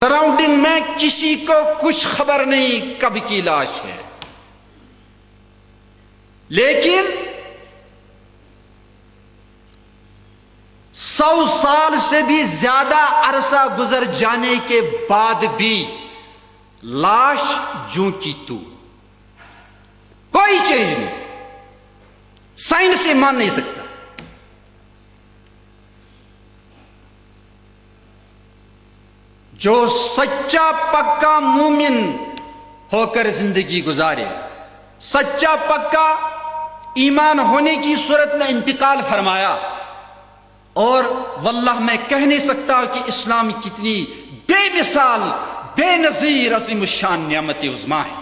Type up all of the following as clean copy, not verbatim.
Surrounding میں کسی کو کچھ خبر نہیں کب کی لاش ہے، لیکن 100 سال سے بھی زیادہ عرصہ گزر جانے کے بعد بھی لاش جوں کی تو، کوئی چینج نہیں، سائنس سے مان نہیں سکتا۔ جو سچا پکا مومن ہو کر زندگی گزارے، سچا پکا ایمان ہونے کی صورت میں انتقال فرمایا، اور واللہ میں کہہ نہیں سکتا کہ اسلام کتنی بے مثال بے نظیر عظیم الشان نعمت عظمی ہے۔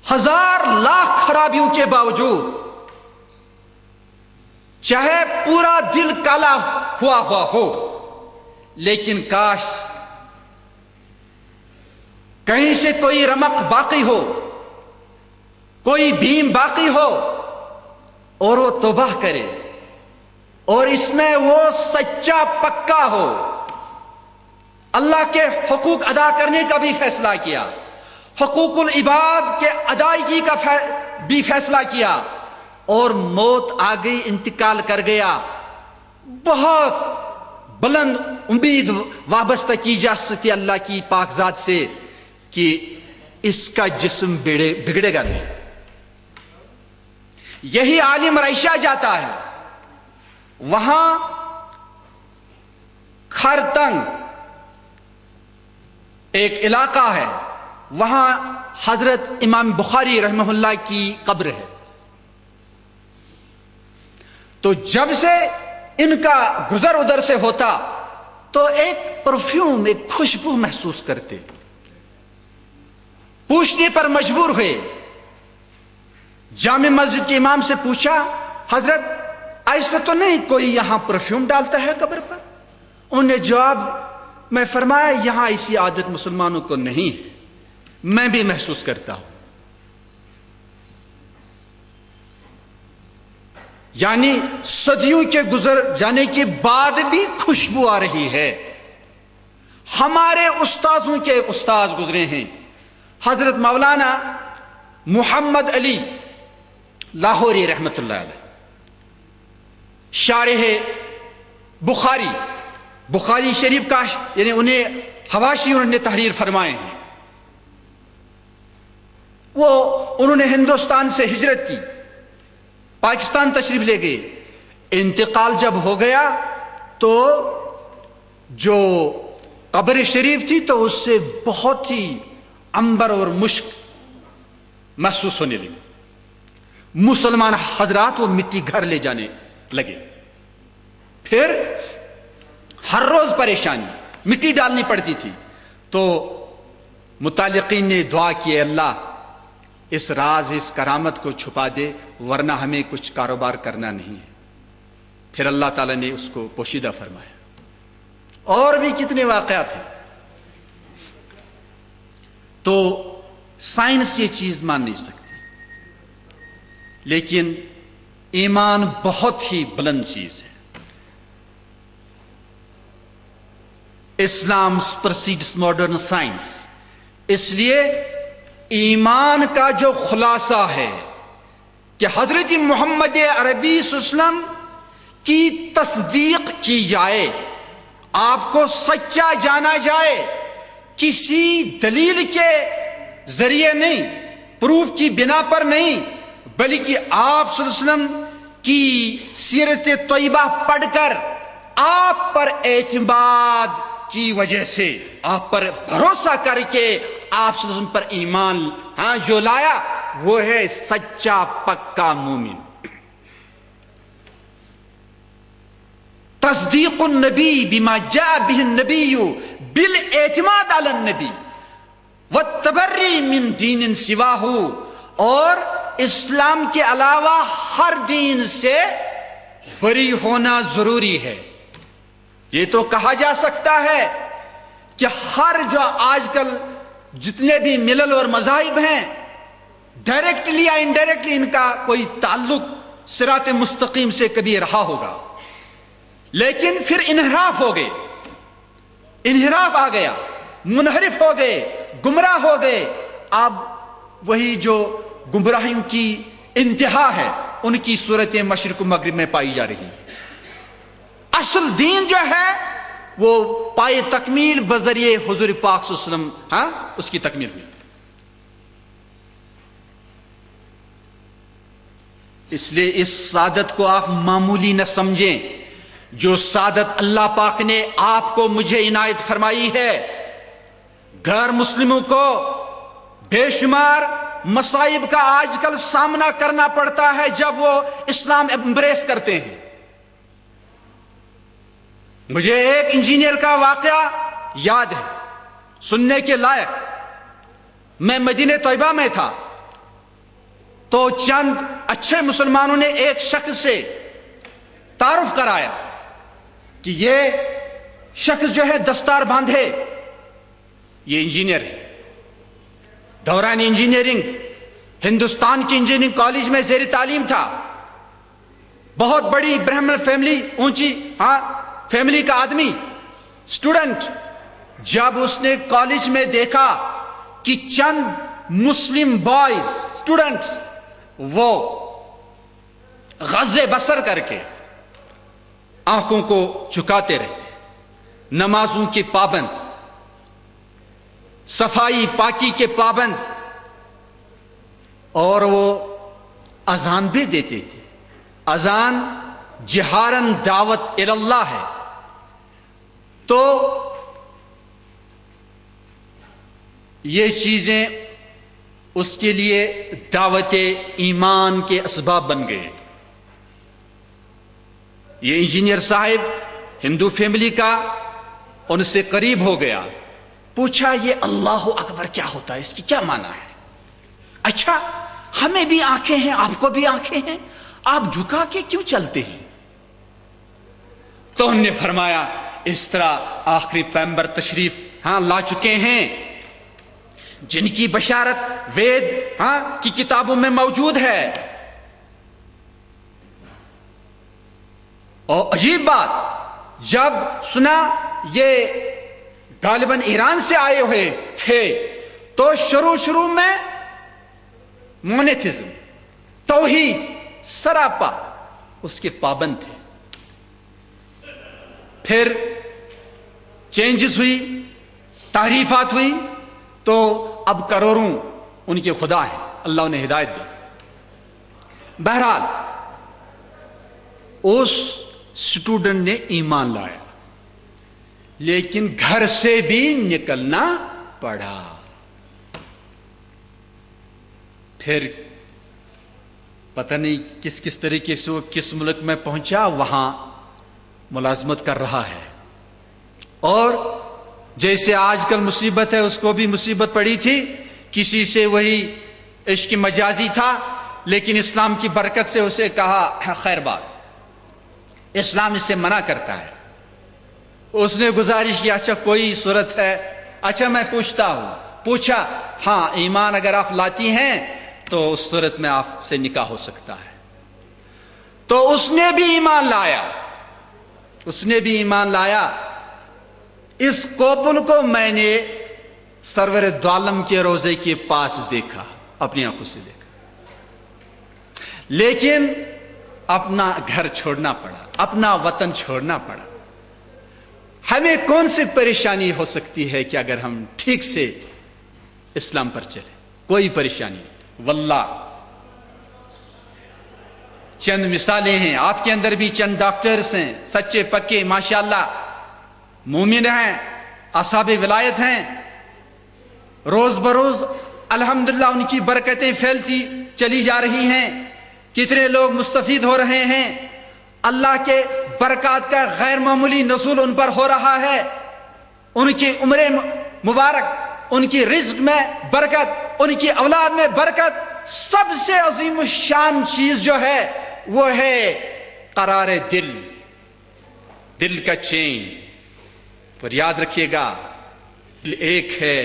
1000 لاکھ خرابیوں کے باوجود، چاہے پورا دل کالا ہوا ہو، لیکن کاش کہیں سے کوئی رمق باقی ہو، کوئی بھیم باقی ہو، اور وہ توبہ کرے، اور اس میں وہ سچا پکا ہو، اللہ کے حقوق ادا کرنے کا بھی فیصلہ کیا، حقوق العباد کے ادائیگی کا بھی فیصلہ کیا، اور موت آ گئی، انتقال کر گیا، بہت بلند امید وابستہ کی جا سکتی اللہ کی پاک ذات سے کہ اس کا جسم بگڑے گا نہیں۔ یہی عالم رائشہ جاتا ہے، وہاں خرتنگ ایک علاقہ ہے، وہاں حضرت امام بخاری رحمہ اللہ کی قبر ہے۔ تو جب سے ان کا گزر ادھر سے ہوتا تو ایک پرفیوم، ایک خوشبو محسوس کرتے، پوچھنے پر مجبور ہوئے، جامع مسجد کے امام سے پوچھا، حضرت ایسا تو نہیں کوئی یہاں پرفیوم ڈالتا ہے قبر پر؟ انہوں نے جواب میں فرمایا، یہاں ایسی عادت مسلمانوں کو نہیں ہے، میں بھی محسوس کرتا ہوں۔ یعنی صدیوں کے گزر جانے کے بعد بھی خوشبو آ رہی ہے۔ ہمارے استاذوں کے ایک استاذ گزرے ہیں، حضرت مولانا محمد علی لاہوری رحمت اللہ علیہ، شارح بخاری شریف کا، یعنی انہیں حواشی انہوں نے تحریر فرمائے ہیں۔ انہوں نے ہندوستان سے ہجرت کی، پاکستان تشریف لے گئے، انتقال جب ہو گیا تو جو قبر شریف تھی تو اس سے بہت ہی عنبر اور مشک محسوس ہونے لگی۔ مسلمان حضرات وہ مٹی گھر لے جانے لگے، پھر ہر روز پریشانی، مٹی ڈالنی پڑتی تھی۔ تو متعلقین نے دعا کی، اللہ اس راز اس کرامت کو چھپا دے، ورنہ ہمیں کچھ کاروبار کرنا نہیں ہے۔ پھر اللہ تعالیٰ نے اس کو پوشیدہ فرمایا۔ اور بھی کتنے واقعات ہیں۔ تو سائنس یہ چیز مان نہیں سکتی، لیکن ایمان بہت ہی بلند چیز ہے۔ اسلام پرسیڈس ماڈرن سائنس، اس لیے ایمان کا جو خلاصہ ہے کہ حضرت محمد عربی صلی اللہ علیہ وسلم کی تصدیق کی جائے، آپ کو سچا جانا جائے، کسی دلیل کے ذریعے نہیں، پروف کی بنا پر نہیں، بلکہ آپ صلی اللہ علیہ وسلم کی سیرت طیبہ پڑھ کر آپ پر اعتماد کی وجہ سے، آپ پر بھروسہ کر کے آپ صلی اللہ علیہ وسلم پر ایمان جو لایا، وہ ہے سچا پکا مومن۔ تصدیق النبی بما جاء به النبی بالاعتماد علی النبی والتبری من دین سواہ، اور اسلام کے علاوہ ہر دین سے بری ہونا ضروری ہے۔ یہ تو کہا جا سکتا ہے کہ ہر جو آج کل جتنے بھی ملل اور مذاہب ہیں، ڈائریکٹلی یا انڈائریکٹلی ان کا کوئی تعلق صراط مستقیم سے کبھی رہا ہوگا، لیکن پھر انحراف ہو گئے، انحراف آ گیا، منحرف ہو گئے، گمراہ ہو گئے۔ اب وہی جو گمراہیوں کی انتہا ہے ان کی صورتیں مشرق و مغرب میں پائی جا رہی ہیں۔ اصل دین جو ہے وہ پائے تکمیل بذریعے حضور پاک صلی اللہ علیہ وسلم، اس کی تکمیل ہوئی۔ اس لیے اس سعادت کو آپ معمولی نہ سمجھیں، جو سعادت اللہ پاک نے آپ کو مجھے عنایت فرمائی ہے۔ غیر مسلموں کو بے شمار مصائب کا آج کل سامنا کرنا پڑتا ہے جب وہ اسلام امبریس کرتے ہیں۔ مجھے ایک انجینئر کا واقعہ یاد ہے، سننے کے لائق۔ میں مدینہ طیبہ میں تھا تو چند اچھے مسلمانوں نے ایک شخص سے تعارف کرایا کہ یہ شخص جو ہے دستار باندھے، یہ انجینئر ہے۔ دوران انجینئرنگ ہندوستان کی انجینئرنگ کالج میں زیر تعلیم تھا، بہت بڑی برہمن فیملی، اونچی فیملی کا آدمی، اسٹوڈنٹ۔ جب اس نے کالج میں دیکھا کہ چند مسلم بوائز اسٹوڈنٹس وہ غض بصر کر کے آنکھوں کو جھکاتے رہتے، نمازوں کے پابند، صفائی پاکی کے پابند، اور وہ اذان بھی دیتے تھے۔ اذان جہارن دعوت اللہ ہے، تو یہ چیزیں اس کے لیے دعوت ایمان کے اسباب بن گئے۔ یہ انجینئر صاحب ہندو فیملی کا، ان سے قریب ہو گیا، پوچھا یہ اللہ اکبر کیا ہوتا ہے، اس کی کیا معنی ہے؟ اچھا ہمیں بھی آنکھیں ہیں، آپ کو بھی آنکھیں ہیں، آپ جھکا کے کیوں چلتے ہیں؟ تو ہم نے فرمایا اس طرح آخری پیغمبر تشریف لا چکے ہیں جن کی بشارت وید کی کتابوں میں موجود ہے۔ اور عجیب بات، جب سنا یہ غالباً ایران سے آئے ہوئے تھے تو شروع میں مونیتھزم، توحید سراپا اس کے پابند تھے۔ پھر چینجز ہوئی، تحریفات ہوئی، تو اب کروڑوں ان کے خدا ہیں، اللہ انہیں ہدایت دے۔ بہرحال اس اسٹوڈنٹ نے ایمان لایا، لیکن گھر سے بھی نکلنا پڑا۔ پھر پتہ نہیں کس طریقے سے وہ کس ملک میں پہنچا، وہاں ملازمت کر رہا ہے۔ اور جیسے آج کل مصیبت ہے، اس کو بھی مصیبت پڑی تھی، کسی سے وہی عشق مجازی تھا، لیکن اسلام کی برکت سے اسے کہا خیر بات، اسلام اس سے منع کرتا ہے۔ اس نے گزارش کی اچھا کوئی صورت ہے؟ اچھا میں پوچھتا ہوں۔ پوچھا ہاں ایمان اگر آپ لاتی ہیں تو اس صورت میں آپ سے نکاح ہو سکتا ہے۔ تو اس نے بھی ایمان لایا، اس نے بھی ایمان لایا۔ اس کوپل کو میں نے سرور دعالم کے روزے کے پاس دیکھا، اپنی آنکھوں سے دیکھا، لیکن اپنا گھر چھوڑنا پڑا، اپنا وطن چھوڑنا پڑا۔ ہمیں کون سی پریشانی ہو سکتی ہے کہ اگر ہم ٹھیک سے اسلام پر چلیں؟ کوئی پریشانی نہیں واللہ۔ چند مثالیں ہیں، آپ کے اندر بھی چند ڈاکٹرز ہیں، سچے پکے ماشاءاللہ مومن ہیں، اصحاب ولایت ہیں، روز بروز الحمدللہ ان کی برکتیں پھیلتی چلی جا رہی ہیں، کتنے لوگ مستفید ہو رہے ہیں، اللہ کے برکات کا غیر معمولی نزول ان پر ہو رہا ہے، ان کی عمر مبارک، ان کی رزق میں برکت، ان کی اولاد میں برکت۔ سب سے عظیم الشان چیز جو ہے وہ ہے قرار دل، دل کا چین۔ پر یاد رکھیے گا دل ایک ہے،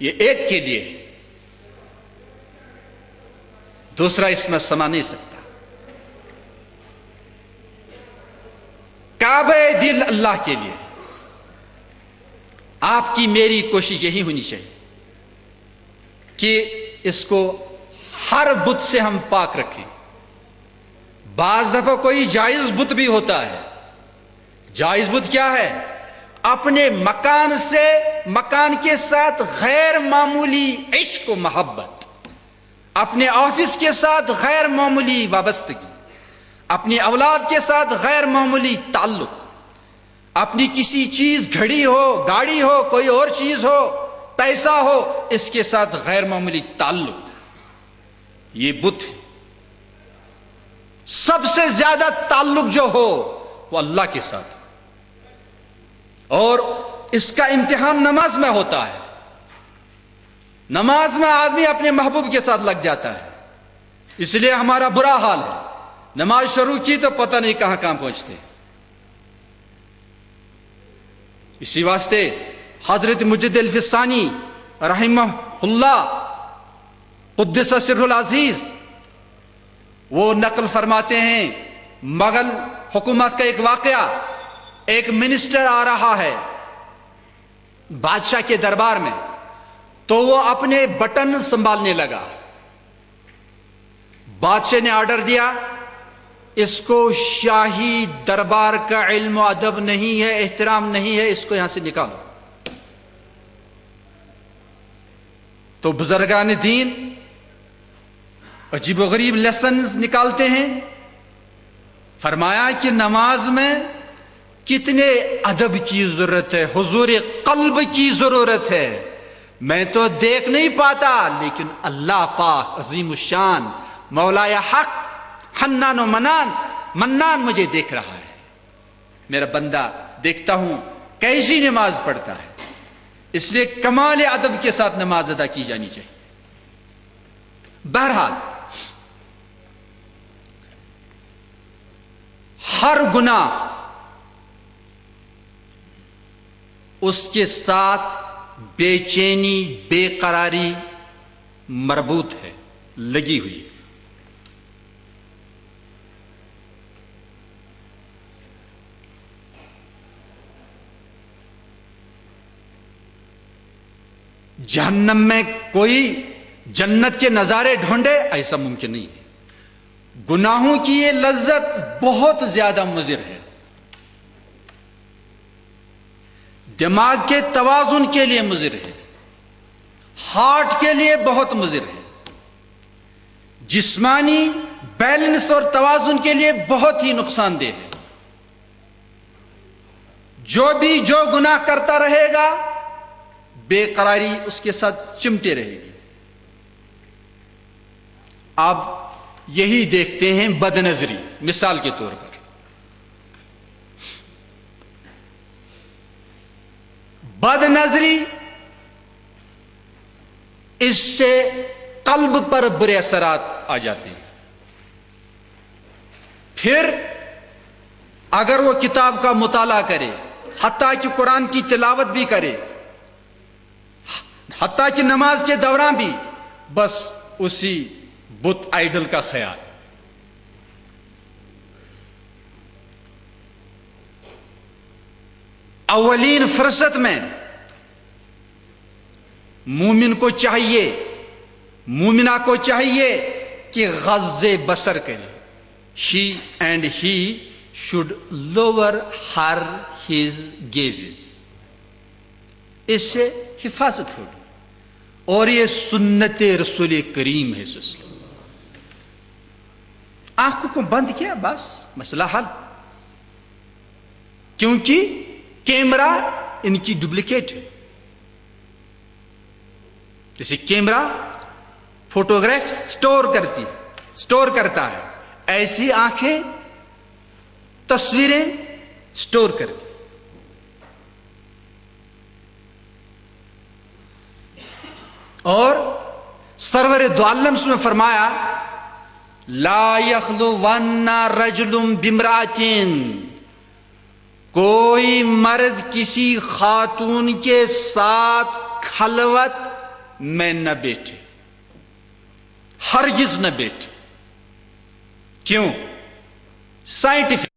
یہ ایک کے لیے ہے، دوسرا اس میں سما نہیں سکتا۔ کعبہ دل اللہ کے لیے. آپ کی میری کوشش یہی ہونی چاہیے کہ اس کو ہر بت سے ہم پاک رکھیں. بعض دفعہ کوئی جائز بت بھی ہوتا ہے. جائز بت کیا ہے؟ اپنے مکان سے، مکان کے ساتھ غیر معمولی عشق و محبت، اپنے آفس کے ساتھ غیر معمولی وابستگی، اپنی اولاد کے ساتھ غیر معمولی تعلق، اپنی کسی چیز، گھڑی ہو، گاڑی ہو، کوئی اور چیز ہو، پیسہ ہو، اس کے ساتھ غیر معمولی تعلق، یہ بت ہے. سب سے زیادہ تعلق جو ہو وہ اللہ کے ساتھ، اور اس کا امتحان نماز میں ہوتا ہے. نماز میں آدمی اپنے محبوب کے ساتھ لگ جاتا ہے. اس لیے ہمارا برا حال ہے، نماز شروع کی تو پتہ نہیں کہاں کہاں پہنچتے. اسی واسطے حضرت مجد الفسانی رحمہ اللہ قدس سر العزیز وہ نقل فرماتے ہیں، مغل حکومت کا ایک واقعہ. ایک منسٹر آ رہا ہے بادشاہ کے دربار میں، تو وہ اپنے بٹن سنبھالنے لگا. بادشاہ نے آرڈر دیا، اس کو شاہی دربار کا علم و ادب نہیں ہے، احترام نہیں ہے، اس کو یہاں سے نکالو. تو بزرگان دین عجیب و غریب لیسنز نکالتے ہیں. فرمایا کہ نماز میں کتنے ادب کی ضرورت ہے، حضور قلب کی ضرورت ہے. میں تو دیکھ نہیں پاتا، لیکن اللہ پاک عظیم الشان مولا حق حنان و منان مجھے دیکھ رہا ہے. میرا بندہ دیکھتا ہوں کیسی نماز پڑھتا ہے. اس لیے کمال ادب کے ساتھ نماز ادا کی جانی چاہیے. بہرحال ہر گناہ اس کے ساتھ بے چینی، بے قراری مربوط ہے، لگی ہوئی ہے. جہنم میں کوئی جنت کے نظارے ڈھونڈے، ایسا ممکن نہیں ہے. گناہوں کی یہ لذت بہت زیادہ مضر ہے. دماغ کے توازن کے لیے مضر ہے، ہارٹ کے لیے بہت مضر ہے، جسمانی بیلنس اور توازن کے لیے بہت ہی نقصان دہ ہے. جو گناہ کرتا رہے گا بے قراری اس کے ساتھ چمٹے رہے گی. اب یہی دیکھتے ہیں بد نظری. مثال کے طور پر بد نظری، اس سے قلب پر برے اثرات آ جاتے ہیں. پھر اگر وہ کتاب کا مطالعہ کرے، حتیٰ کہ قرآن کی تلاوت بھی کرے، حتیٰ کہ نماز کے دوران بھی، بس اسی بت آئیڈل کا خیال. اولین فرصت میں مومن کو چاہیے، مومنہ کو چاہیے کہ غض بصر کرے. She and he should lower her his gazes. اس سے حفاظت ہوگی. اور یہ سنت رسول کریم ہے. آنکھوں کو بند کیا، بس مسئلہ حل. کیونکہ کیمرہ ان کی ڈپلیکیٹ ہے. جیسے کیمرہ فوٹوگراف سٹور کرتا ہے، ایسی آنکھیں تصویریں سٹور کرتی. اور سرور دو عالم میں فرمایا، لا یخلون رجل بامرأۃ، کوئی مرد کسی خاتون کے ساتھ خلوت میں نہ بیٹھے، ہرگز نہ بیٹھے. کیوں؟ سائنٹیفک